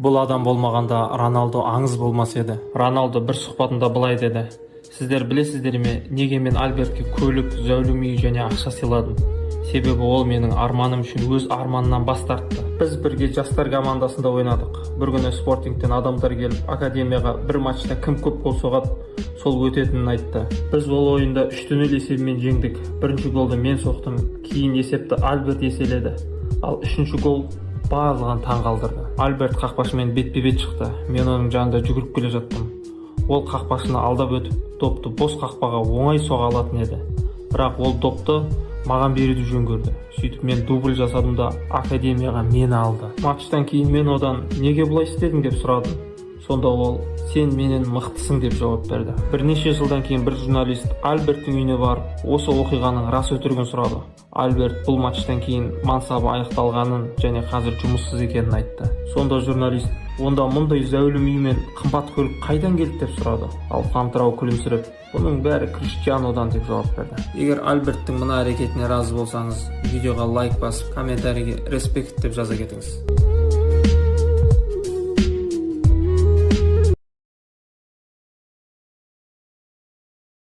Бұл адам болмағанда Роналдо аңыз болмас еді. Роналдо бір сұхбатында былай деді: сіздер білесіздер ме, неге мен Альбертке көлік, зәулім үй және ақша сыйладым? Себебі ол менің арманым үшін өз арманынан бас тартты. Біз бірге жастар командасында ойнадық. Бір күні спортингтен адамдар келіп, академияға бір матчта кім көп гол соғады, сол өтетінін айтты. Біз ол ойында 3-0 есебімен жеңдік. Бірінші голды мен соқтым, кейін есепті Альберт еселеді. Ал үшінші гол барлығын таң қалдырды. Альберт қақпашымен бетпе-бет шықты. Мен оның жанында жүгіріп келе жаттым. Ол қақпашыны алдап өтіп, допты бос қақпаға оңай соға алатын еді. Бірақ ол допты маған беруді жөн көрді. Сөйтіп мен дубль жасадым да академияға мені алды. Матчтан кейін мен одан неге бұлай істедің деп сұрадым. Сонда ол сен менен мықтысың деп жауап берді. Бірнеше жылдан кейін бір журналист Альберттің үйіне барып, осы оқиғаның рас өтірігін сұрады. Альберт бұл матчтан кейін мансабы аяқталғанын және қазір жұмыссыз екенін айтты. Сонда журналист: онда мұндай зәулім үй мен қымбат көлік қайдан келді деп сұрады. Ал Фантрау күлімсіреп: бұның бәрі Криштианодан деп жауап берді. Егер Альберттің мына әрекетіне разы болсаңыз, видеоға лайк басып, комментарийге респект деп жаза кетіңіз.